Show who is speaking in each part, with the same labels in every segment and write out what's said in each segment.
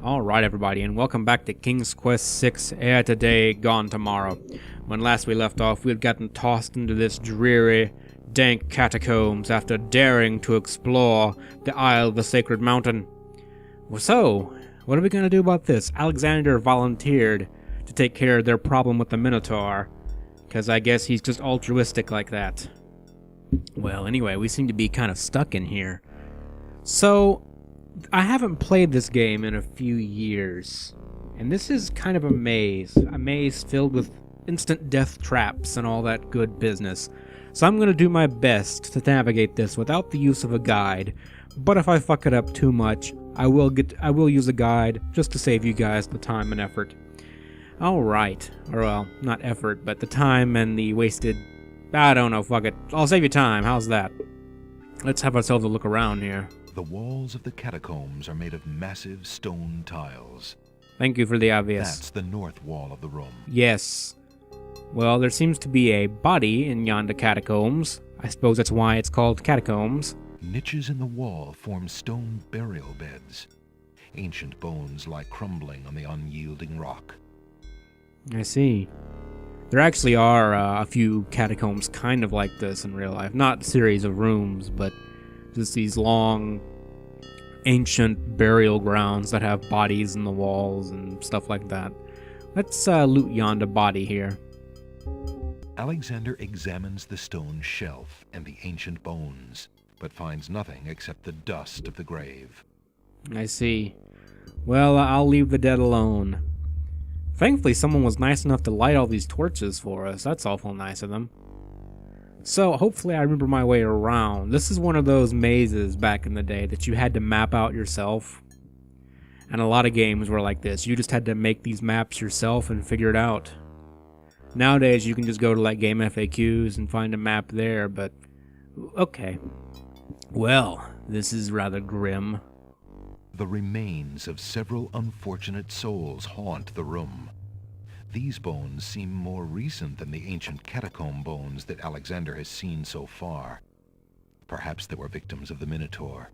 Speaker 1: Alright everybody, and welcome back to King's Quest 6, Here Today, Gone Tomorrow. When last we left off, we had gotten tossed into this dreary, dank catacombs after daring to explore the Isle of the Sacred Mountain. So, what are we going to do about this? Alexander volunteered to take care of their problem with the Minotaur, because I guess he's just altruistic like that. Well, anyway, we seem to be kind of stuck in here. So, I haven't played this game in a few years, and this is kind of a maze filled with instant death traps and all that good business. So I'm going to do my best to navigate this without the use of a guide, but if I fuck it up too much, I will use a guide just to save you guys the time and effort. Alright, or well, not effort, but the time and the wasted... I don't know, fuck it. I'll save you time, how's that? Let's have ourselves a look around here.
Speaker 2: The walls of the catacombs are made of massive stone tiles.
Speaker 1: Thank you for the obvious.
Speaker 2: That's the north wall of the room.
Speaker 1: Yes. Well, there seems to be a body in yonder catacombs. I suppose that's why it's called catacombs.
Speaker 2: Niches in the wall form stone burial beds. Ancient bones lie crumbling on the unyielding rock.
Speaker 1: I see. There actually are a few catacombs kind of like this in real life. Not a series of rooms, but just these long, ancient burial grounds that have bodies in the walls and stuff like that. Let's loot yonder body here.
Speaker 2: Alexander examines the stone shelf and the ancient bones, but finds nothing except the dust of the grave.
Speaker 1: I see. Well, I'll leave the dead alone. Thankfully, someone was nice enough to light all these torches for us. That's awful nice of them. So, hopefully I remember my way around. This is one of those mazes back in the day that you had to map out yourself. And a lot of games were like this. You just had to make these maps yourself and figure it out. Nowadays, you can just go to like Game FAQs and find a map there, but... okay. Well, this is rather grim.
Speaker 2: The remains of several unfortunate souls haunt the room. These bones seem more recent than the ancient catacomb bones that Alexander has seen so far. Perhaps they were victims of the Minotaur,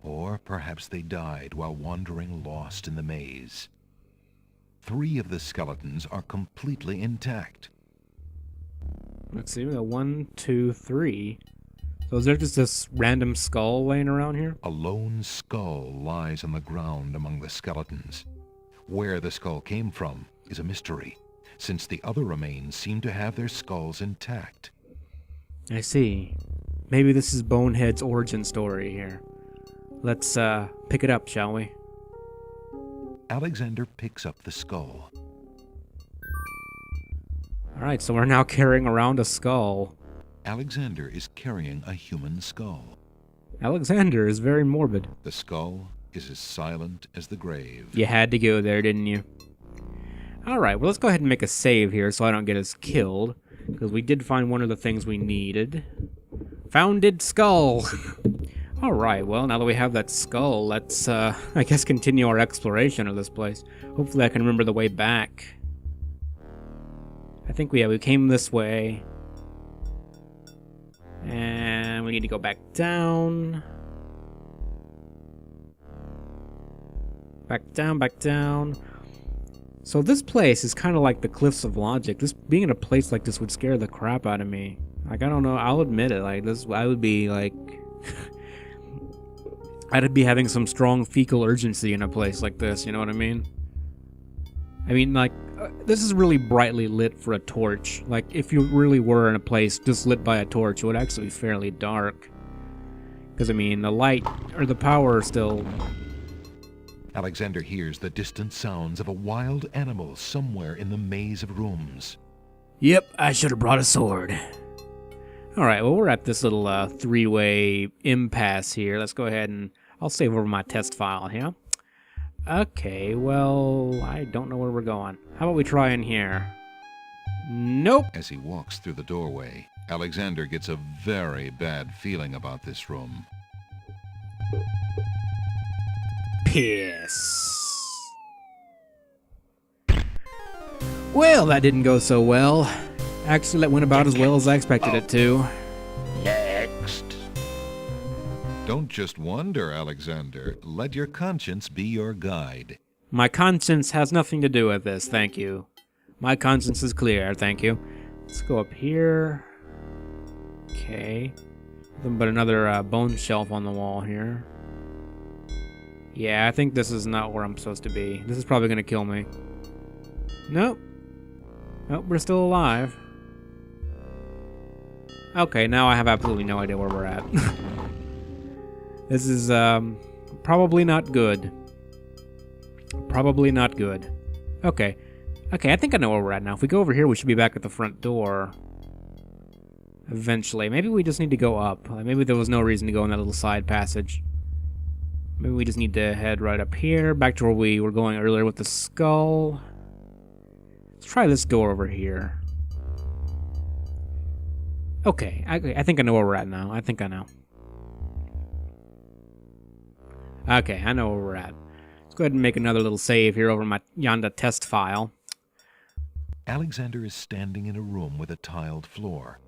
Speaker 2: or perhaps they died while wandering lost in the maze. 3 of the skeletons are completely intact.
Speaker 1: Let's see, we got 1, 2, 3. So is there just this random skull laying around here?
Speaker 2: A lone skull lies on the ground among the skeletons. Where the skull came from is a mystery, since the other remains seem to have their skulls intact.
Speaker 1: I see. Maybe this is Bonehead's origin story here. Let's pick it up, shall we?
Speaker 2: Alexander picks up the skull.
Speaker 1: Alright, so we're now carrying around a skull.
Speaker 2: Alexander is carrying a human skull.
Speaker 1: Alexander is very morbid.
Speaker 2: The skull is as silent as the grave.
Speaker 1: You had to go there, didn't you? Alright, well let's go ahead and make a save here so I don't get us killed, because we did find one of the things we needed. Founded skull! Alright, well now that we have that skull, let's, I guess continue our exploration of this place. Hopefully I can remember the way back. I think we came this way. And we need to go back down. Back down, back down. So this place is kind of like the Cliffs of Logic. This being in a place like this would scare the crap out of me. Like, I don't know, I'll admit it. Like, this, I would be like... I'd be having some strong fecal urgency in a place like this, you know what I mean? I mean, like, this is really brightly lit for a torch. Like, if you really were in a place just lit by a torch, it would actually be fairly dark. Because, I mean, the light, or the power still...
Speaker 2: Alexander hears the distant sounds of a wild animal somewhere in the maze of rooms.
Speaker 1: Yep, I should have brought a sword. Alright, well, we're at this little three-way impasse here. Let's go ahead and... I'll save over my test file here. Okay, well, I don't know where we're going. How about we try in here? Nope.
Speaker 2: As he walks through the doorway, Alexander gets a very bad feeling about this room.
Speaker 1: Piss. Well, that didn't go so well. Actually, that went about as well as I expected it to.
Speaker 2: Next. Don't just wonder, Alexander. Let your conscience be your guide.
Speaker 1: My conscience has nothing to do with this, thank you. My conscience is clear, thank you. Let's go up here. Okay. Nothing but another bone shelf on the wall here. Yeah, I think this is not where I'm supposed to be. This is probably gonna kill me. Nope. Nope, we're still alive. Okay, now I have absolutely no idea where we're at. This is, probably not good. Probably not good. Okay. Okay, I think I know where we're at now. If we go over here, we should be back at the front door. Eventually. Maybe we just need to go up. Maybe there was no reason to go in that little side passage. Maybe we just need to head right up here, back to where we were going earlier with the skull. Let's try this door over here. Okay, I think I know where we're at now. I think I know. Okay, I know where we're at. Let's go ahead and make another little save here over my Yonda test file.
Speaker 2: Alexander is standing in a room with a tiled floor.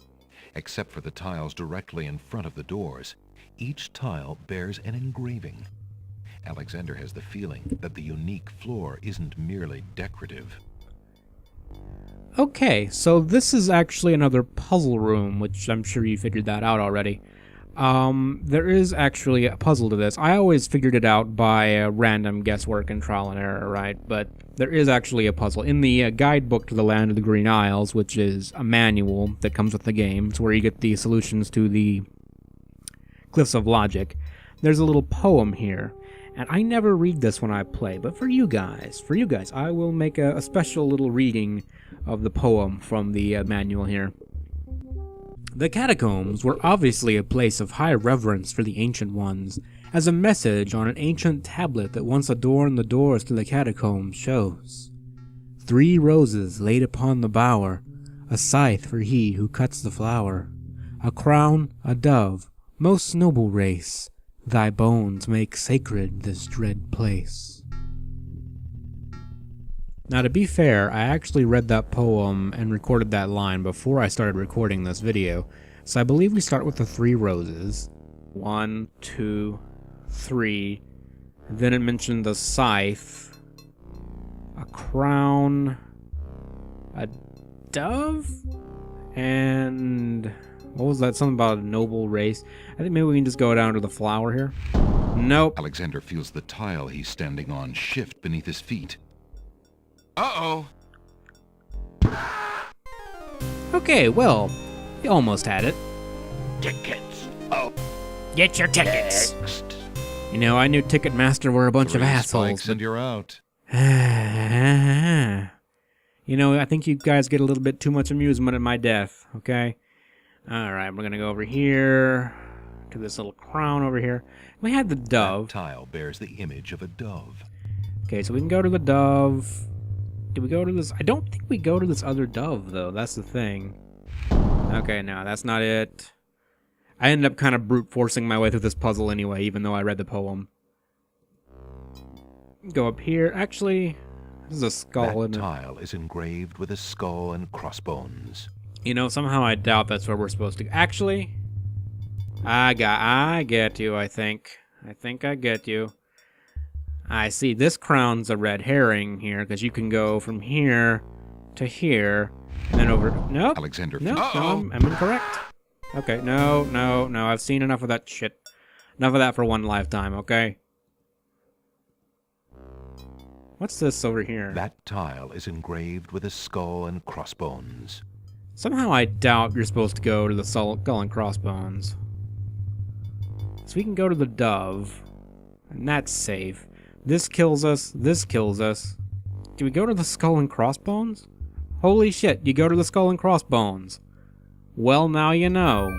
Speaker 2: Except for the tiles directly in front of the doors, each tile bears an engraving. Alexander has the feeling that the unique floor isn't merely decorative.
Speaker 1: Okay, so this is actually another puzzle room, which I'm sure you figured that out already. There is actually a puzzle to this. I always figured it out by random guesswork and trial and error, right? But there is actually a puzzle. In the guidebook to the Land of the Green Isles, which is a manual that comes with the game, it's where you get the solutions to the Cliffs of Logic, there's a little poem here. And I never read this when I play, but for you guys, I will make a special little reading of the poem from the manual here. The catacombs were obviously a place of high reverence for the ancient ones, as a message on an ancient tablet that once adorned the doors to the catacombs shows. 3 roses laid upon the bower, a scythe for he who cuts the flower, a crown, a dove, most noble race, thy bones make sacred this dread place. Now, to be fair, I actually read that poem and recorded that line before I started recording this video, so I believe we start with the 3 roses. 1, 2, 3. Then it mentioned the scythe, a crown, a dove, and what was that? Something about a noble race. I think maybe we can just go down to the flower here. Nope.
Speaker 2: Alexander feels the tile he's standing on shift beneath his feet.
Speaker 3: Uh-oh.
Speaker 1: Okay, well, you almost had it.
Speaker 3: Tickets. Oh,
Speaker 1: Get your tickets.
Speaker 3: next.
Speaker 1: You know, I knew Ticketmaster were a bunch of
Speaker 2: 3
Speaker 1: assholes.
Speaker 2: spikes and you're out.
Speaker 1: You know, I think you guys get a little bit too much amusement at my death, okay? Alright, we're gonna go over here to this little crown over here. We had the dove.
Speaker 2: That tile bears the image of a dove.
Speaker 1: Okay, so we can go to the dove. Do we go to this? I don't think we go to this other dove, though. That's the thing. Okay, no, that's not it. I ended up kind of brute forcing my way through this puzzle anyway, even though I read the poem. Go up here. Actually, this is a skull,
Speaker 2: That
Speaker 1: isn't it?
Speaker 2: tile is engraved with a skull and crossbones.
Speaker 1: You know, somehow I doubt that's where we're supposed to go. Actually, I get you, I think. I think I get you. I see, this crown's a red herring here, because you can go from here to here, and then over... Nope.
Speaker 2: Alexander
Speaker 1: No,
Speaker 2: feels...
Speaker 1: no, I'm incorrect. Okay, no, I've seen enough of that shit. Enough of that for one lifetime, okay? What's this over here?
Speaker 2: That tile is engraved with a skull and crossbones.
Speaker 1: Somehow I doubt you're supposed to go to the skull and crossbones. So we can go to the dove, and that's safe. This kills us, this kills us. Do we go to the skull and crossbones? Holy shit, you go to the skull and crossbones. Well, now you know.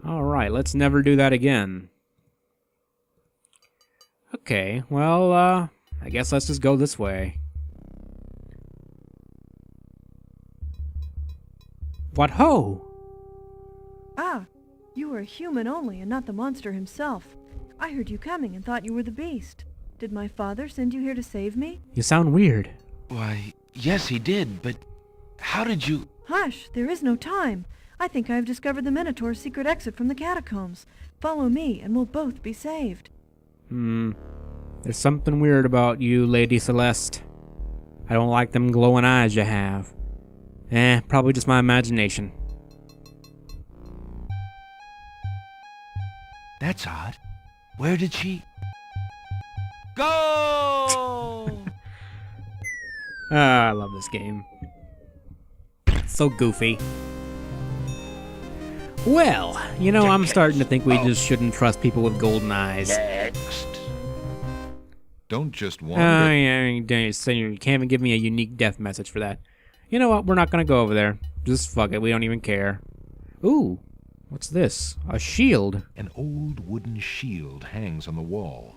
Speaker 1: Alright, let's never do that again. Okay, well, I guess let's just go this way. What ho!
Speaker 4: Ah, you were a human only and not the monster himself. I heard you coming and thought you were the beast. Did my father send you here to save me?
Speaker 1: You sound weird.
Speaker 3: Why, yes, he did, but how did you...
Speaker 4: Hush, there is no time. I think I have discovered the Minotaur's secret exit from the catacombs. Follow me and we'll both be saved.
Speaker 1: There's something weird about you, Lady Celeste. I don't like them glowing eyes you have. Probably just my imagination.
Speaker 3: That's odd. Where did she... Go!
Speaker 1: I love this game. So goofy. Well, you know, I'm starting to think we just shouldn't trust people with golden eyes.
Speaker 3: Next.
Speaker 2: Don't just
Speaker 1: Oh,
Speaker 2: wander.
Speaker 1: yeah, you can't even give me a unique death message for that. You know what? We're not gonna go over there. Just fuck it. We don't even care. Ooh, what's this? A shield.
Speaker 2: An old wooden shield hangs on the wall.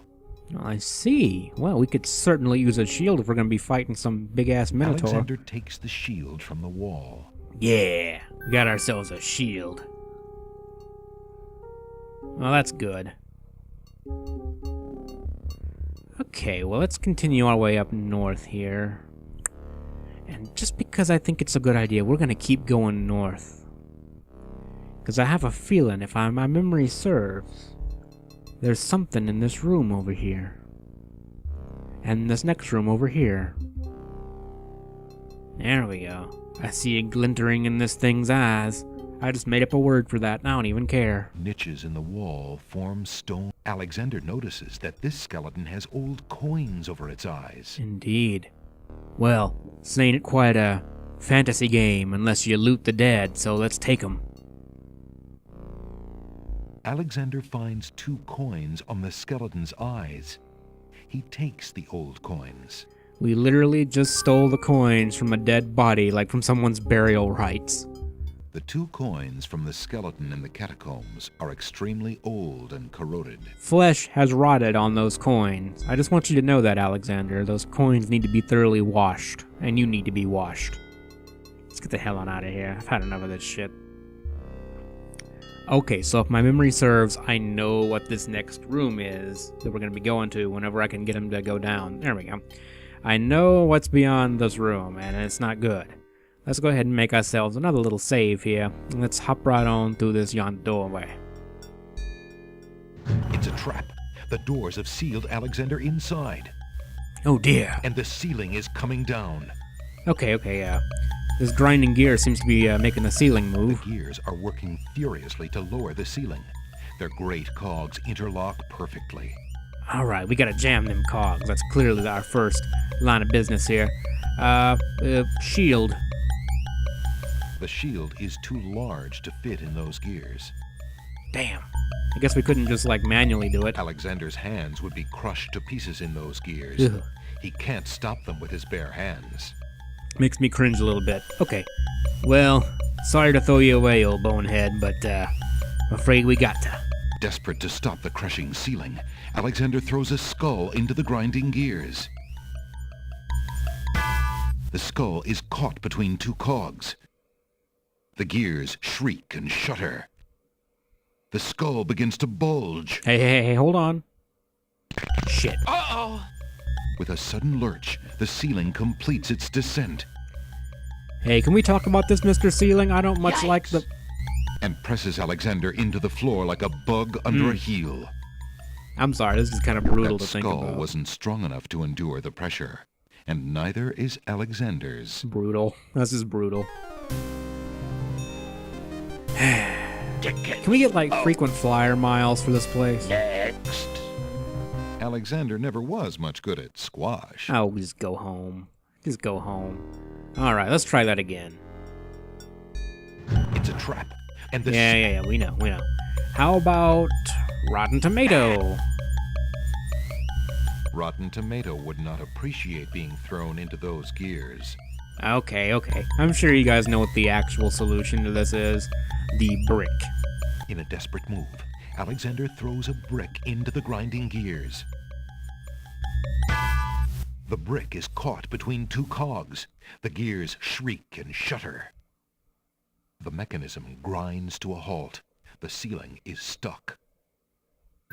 Speaker 1: I see. Well, we could certainly use a shield if we're gonna be fighting some big-ass minotaur.
Speaker 2: Alexander takes the shield from the wall.
Speaker 1: Yeah, we got ourselves a shield. Well, that's good. Okay, well, let's continue our way up north here. And just because I think it's a good idea, we're gonna keep going north. Because I have a feeling, if my memory serves, there's something in this room over here. And this next room over here. There we go. I see it glintering in this thing's eyes. I just made up a word for that, and I don't even care.
Speaker 2: Niches in the wall form stone. Alexander notices that this skeleton has old coins over its eyes.
Speaker 1: Indeed. Well, this ain't quite a fantasy game unless you loot the dead, so let's take 'em.
Speaker 2: Alexander finds 2 coins on the skeleton's eyes. He takes the old coins.
Speaker 1: We literally just stole the coins from a dead body, like from someone's burial rites.
Speaker 2: The 2 coins from the skeleton in the catacombs are extremely old and corroded.
Speaker 1: Flesh has rotted on those coins. I just want you to know that, Alexander. Those coins need to be thoroughly washed, and you need to be washed. Let's get the hell on out of here. I've had enough of this shit. Okay, so if my memory serves, I know what this next room is that we're going to be going to whenever I can get him to go down. There we go. I know what's beyond this room, and it's not good. Let's go ahead and make ourselves another little save here. Let's hop right on through this yon doorway.
Speaker 2: It's a trap. The doors have sealed Alexander inside,
Speaker 1: Oh dear.
Speaker 2: and the ceiling is coming down.
Speaker 1: Okay, yeah. This grinding gear seems to be making the ceiling
Speaker 2: The
Speaker 1: move.
Speaker 2: gears are working furiously to lower the ceiling. Their great cogs interlock perfectly.
Speaker 1: Alright, we gotta jam them cogs. That's clearly our first line of business here. Shield.
Speaker 2: The shield is too large to fit in those gears.
Speaker 1: Damn. I guess we couldn't just, like, manually do it.
Speaker 2: Alexander's hands would be crushed to pieces in those gears.
Speaker 1: Ugh.
Speaker 2: He can't stop them with his bare hands.
Speaker 1: Makes me cringe a little bit. Okay. Well, sorry to throw you away, old bonehead, but, I'm afraid we got to.
Speaker 2: Desperate to stop the crushing ceiling, Alexander throws a skull into the grinding gears. The skull is caught between 2 cogs. The gears shriek and shudder. The skull begins to bulge.
Speaker 1: Hey, hold on. Shit.
Speaker 3: Uh-oh!
Speaker 2: With a sudden lurch, the ceiling completes its descent
Speaker 1: Hey, can we talk about this, Mr. Ceiling? I don't much like the...
Speaker 2: and presses Alexander into the floor like a bug under a heel.
Speaker 1: I'm sorry, this is kind of brutal
Speaker 2: That
Speaker 1: to think
Speaker 2: skull
Speaker 1: about.
Speaker 2: wasn't strong enough to endure the pressure, and neither is Alexander's.
Speaker 1: Brutal. This is brutal.
Speaker 3: Ticket.
Speaker 1: Can we get, like, frequent flyer miles for this place?
Speaker 3: Next.
Speaker 2: Alexander never was much good at squash.
Speaker 1: Oh, just go home. Just go home. Alright, let's try that again.
Speaker 2: It's a trap, and the
Speaker 1: Yeah, we know. How about Rotten Tomato?
Speaker 2: Rotten Tomato would not appreciate being thrown into those gears.
Speaker 1: Okay. I'm sure you guys know what the actual solution to this is. The brick.
Speaker 2: In a desperate move, Alexander throws a brick into the grinding gears. The brick is caught between 2 cogs. The gears shriek and shudder. The mechanism grinds to a halt. The ceiling is stuck.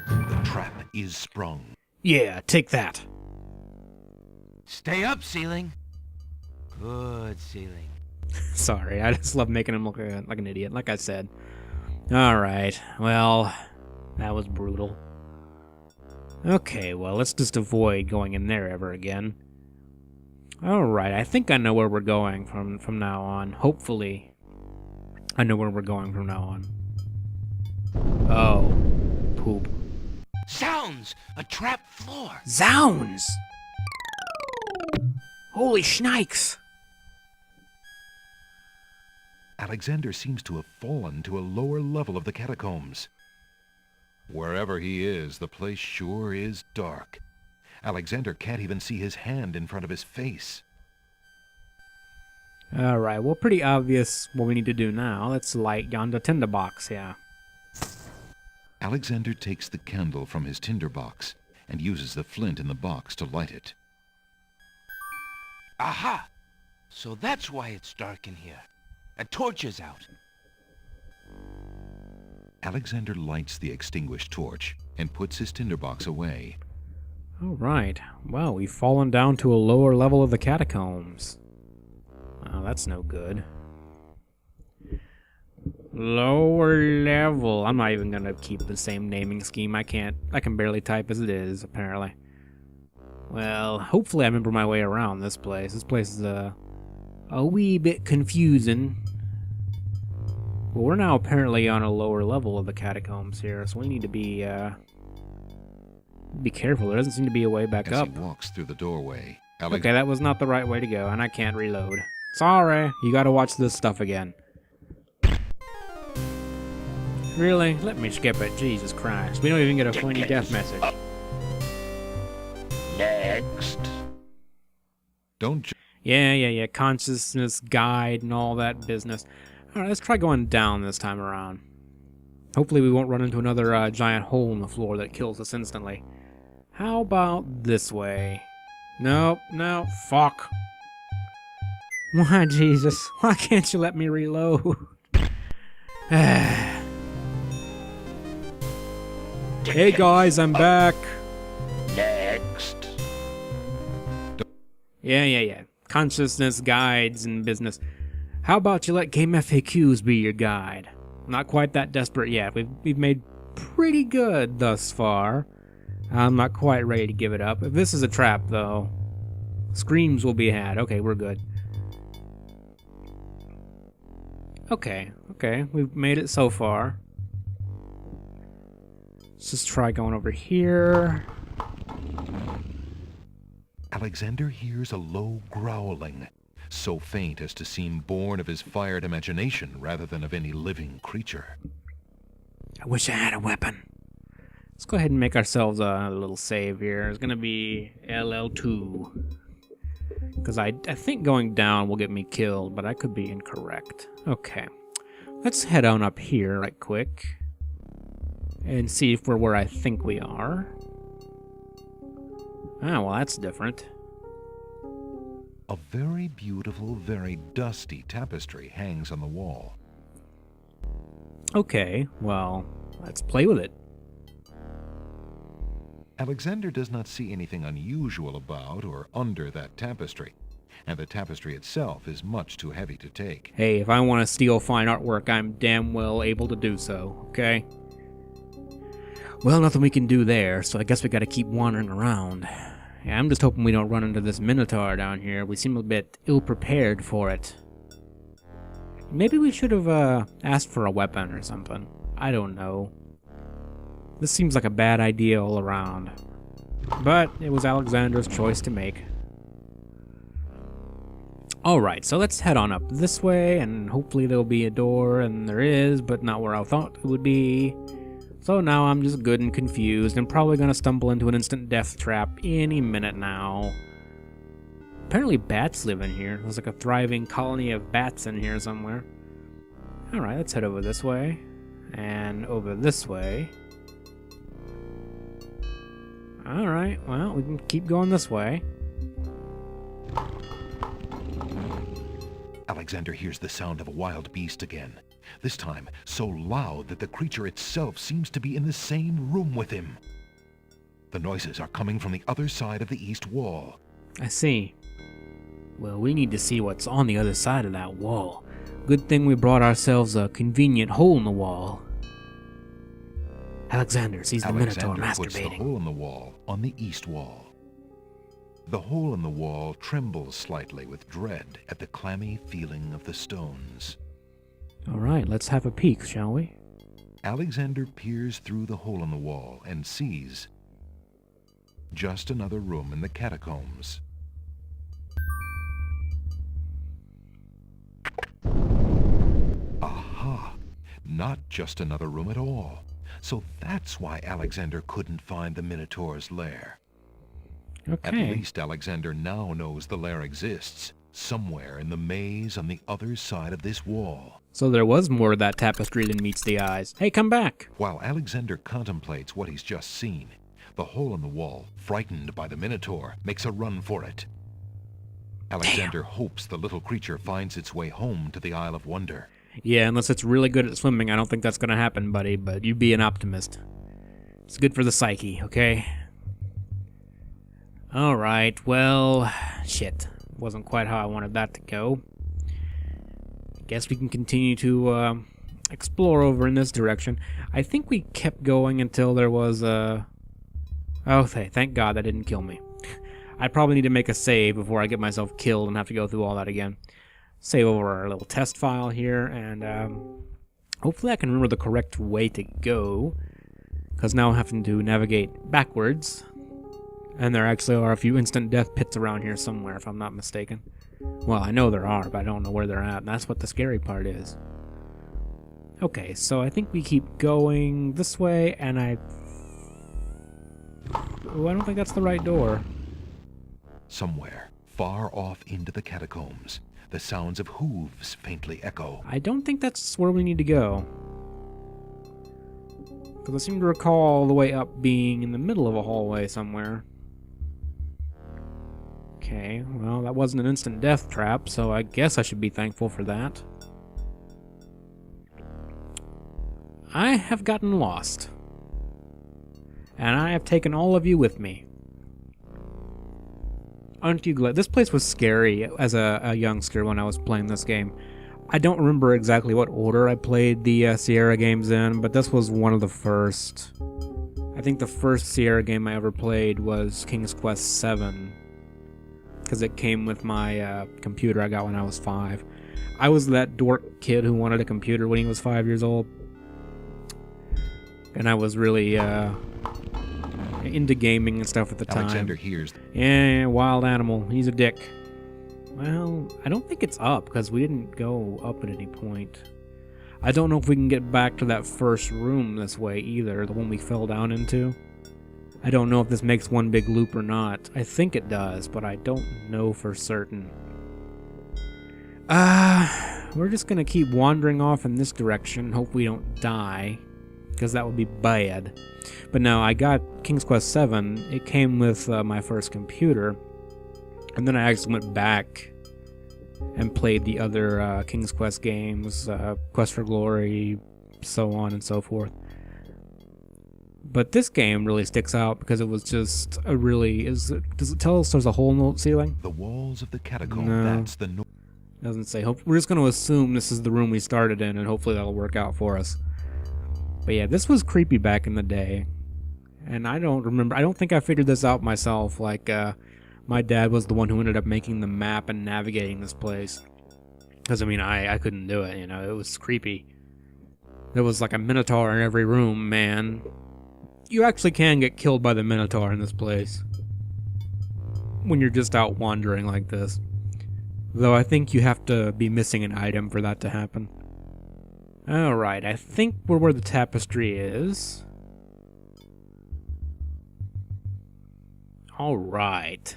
Speaker 2: The trap is sprung.
Speaker 1: Yeah, take that.
Speaker 3: Stay up, ceiling. Good ceiling.
Speaker 1: Sorry, I just love making him look like an idiot, like I said. Alright, well, that was brutal. Okay, well, let's just avoid going in there ever again. Alright, I think I know where we're going from now on. Hopefully, I know where we're going from now on. Oh, poop.
Speaker 3: Sounds! A trap floor!
Speaker 1: Zounds! Holy shnikes!
Speaker 2: Alexander seems to have fallen to a lower level of the catacombs. Wherever he is, the place sure is dark. Alexander can't even see his hand in front of his face.
Speaker 1: Alright, well, pretty obvious what we need to do now. Let's light yonder tinderbox here.
Speaker 2: Alexander takes the candle from his tinderbox and uses the flint in the box to light it.
Speaker 3: Aha! So that's why it's dark in here. A torch is out.
Speaker 2: Alexander lights the extinguished torch and puts his tinderbox away.
Speaker 1: Alright, well, we've fallen down to a lower level of the catacombs. Oh, that's no good. Lower level. I'm not even gonna keep the same naming scheme. I can barely type as it is, apparently. Well, hopefully I remember my way around this place. This place is a wee bit confusing. Well, we're now apparently on a lower level of the catacombs here, so we need to be careful. There doesn't seem to be a way back
Speaker 2: As
Speaker 1: up.
Speaker 2: he walks through the doorway,
Speaker 1: Okay, that was not the right way to go, and I can't reload. Sorry, you gotta watch this stuff again. Really? Let me skip it. Jesus Christ. We don't even get a pointy death message.
Speaker 3: Next.
Speaker 2: Don't ju-
Speaker 1: Yeah. Consciousness guide and all that business. Alright, let's try going down this time around. Hopefully we won't run into another giant hole in the floor that kills us instantly. How about this way? Nope, no, fuck. Why, Jesus? Why can't you let me reload? Hey guys, I'm back.
Speaker 3: Next.
Speaker 1: Yeah. Consciousness guides and business. How about you let Game FAQs be your guide? Not quite that desperate yet. We've made pretty good thus far. I'm not quite ready to give it up. If this is a trap, though, screams will be had. Okay, we're good. Okay, we've made it so far. Let's just try going over here.
Speaker 2: Alexander hears a low growling, so faint as to seem born of his fired imagination rather than of any living creature.
Speaker 1: I wish I had a weapon. Let's go ahead and make ourselves a little save here. It's gonna be LL2. Because I think going down will get me killed, but I could be incorrect. Okay. Let's head on up here right quick. And see if we're where I think we are. Ah, well, that's different.
Speaker 2: A very beautiful, very dusty tapestry hangs on the wall.
Speaker 1: Okay, well, let's play with it.
Speaker 2: Alexander does not see anything unusual about or under that tapestry, and the tapestry itself is much too heavy to take.
Speaker 1: Hey, if I want to steal fine artwork, I'm damn well able to do so, okay? Well, nothing we can do there, so I guess we gotta keep wandering around. Yeah, I'm just hoping we don't run into this Minotaur down here. We seem a bit ill-prepared for it. Maybe we should have asked for a weapon or something. I don't know. This seems like a bad idea all around. But it was Alexander's choice to make. Alright, so let's head on up this way, and hopefully there'll be a door, and there is, but not where I thought it would be. So now I'm just good and confused, and probably gonna stumble into an instant death trap any minute now. Apparently bats live in here. There's like a thriving colony of bats in here somewhere. Alright, let's head over this way. And over this way. Alright, well, we can keep going this way.
Speaker 2: Alexander hears the sound of a wild beast again, this time so loud that the creature itself seems to be in the same room with him. The noises are coming from the other side of the east wall.
Speaker 1: I see. Well, we need to see what's on the other side of that wall. Good thing we brought ourselves a convenient hole in the wall. Alexander sees the Minotaur
Speaker 2: Alexander puts the
Speaker 1: masturbating.
Speaker 2: hole in the wall on the east wall. The hole in the wall trembles slightly with dread at the clammy feeling of the stones.
Speaker 1: All right, let's have a peek, shall we?
Speaker 2: Alexander peers through the hole in the wall and sees just another room in the catacombs. Aha! Not just another room at all. So that's why Alexander couldn't find the Minotaur's lair. At
Speaker 1: Okay.
Speaker 2: least Alexander now knows the lair exists, somewhere in the maze on the other side of this wall.
Speaker 1: So there was more to that tapestry than meets the eyes. Hey, come back!
Speaker 2: While Alexander contemplates what he's just seen, the hole in the wall, frightened by the Minotaur, makes a run for it. Alexander hopes the little creature finds its way home to the Isle of Wonder.
Speaker 1: Yeah, unless it's really good at swimming, I don't think that's gonna happen, buddy, but you be an optimist. It's good for the psyche, okay? Alright, well, shit. Wasn't quite how I wanted that to go. Guess we can continue to explore over in this direction. I think we kept going until there was a... Oh, thank God that didn't kill me. I probably need to make a save before I get myself killed and have to go through all that again. Save over our little test file here, and hopefully I can remember the correct way to go, because now I'm having to navigate backwards, and there actually are a few instant death pits around here somewhere, if I'm not mistaken. Well, I know there are, but I don't know where they're at, and that's what the scary part is. Okay, so I think we keep going this way, and Oh, I don't think that's the right door.
Speaker 2: Somewhere, far off into the catacombs, the sounds of hooves faintly echo.
Speaker 1: I don't think that's where we need to go. Because I seem to recall the way up being in the middle of a hallway somewhere. Okay, well, that wasn't an instant death trap, so I guess I should be thankful for that. I have gotten lost. And I have taken all of you with me. Aren't you glad? This place was scary as a youngster when I was playing this game. I don't remember exactly what order I played the Sierra games in, but this was one of the first. I think the first Sierra game I ever played was King's Quest VII, because it came with my computer I got when I was 5. I was that dork kid who wanted a computer when he was 5 years old, and I was really into gaming and stuff at the time.
Speaker 2: Alexander hears.
Speaker 1: Yeah, wild animal. He's a dick. Well, I don't think it's up, because we didn't go up at any point. I don't know if we can get back to that first room this way either, the one we fell down into. I don't know if this makes one big loop or not. I think it does, but I don't know for certain. We're just gonna keep wandering off in this direction, hope we don't die, because that would be bad. But no, I got King's Quest VII. It came with my first computer, and then I actually went back and played the other King's Quest games, Quest for Glory, so on and so forth. But this game really sticks out because it was just a really... does it tell us there's a hole in the ceiling?
Speaker 2: The walls of the catacomb,
Speaker 1: No.
Speaker 2: that's the
Speaker 1: Doesn't say. We're just going to assume this is the room we started in, and hopefully that'll work out for us. But yeah, this was creepy back in the day. And I don't think I figured this out myself. Like, my dad was the one who ended up making the map and navigating this place. Because, I mean, I couldn't do it, you know, it was creepy. There was like a Minotaur in every room, man. You actually can get killed by the Minotaur in this place. When you're just out wandering like this. Though I think you have to be missing an item for that to happen. Alright, I think we're where the tapestry is. Alright.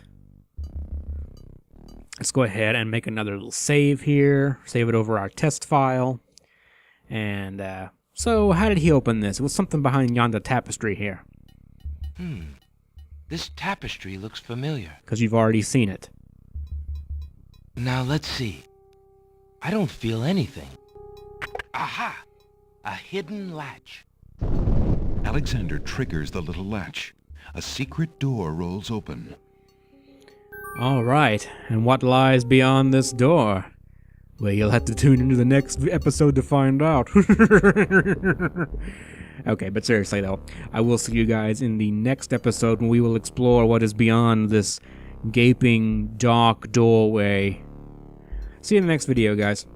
Speaker 1: Let's go ahead and make another little save here. Save it over our test file. And, so how did he open this? It was something behind yonder tapestry here.
Speaker 3: This tapestry looks familiar.
Speaker 1: Because you've already seen it.
Speaker 3: Now let's see. I don't feel anything. Aha! A hidden latch.
Speaker 2: Alexander triggers the little latch. A secret door rolls open.
Speaker 1: Alright, and what lies beyond this door? Well, you'll have to tune into the next episode to find out. Okay, but seriously though, I will see you guys in the next episode when we will explore what is beyond this gaping dark doorway. See you in the next video, guys.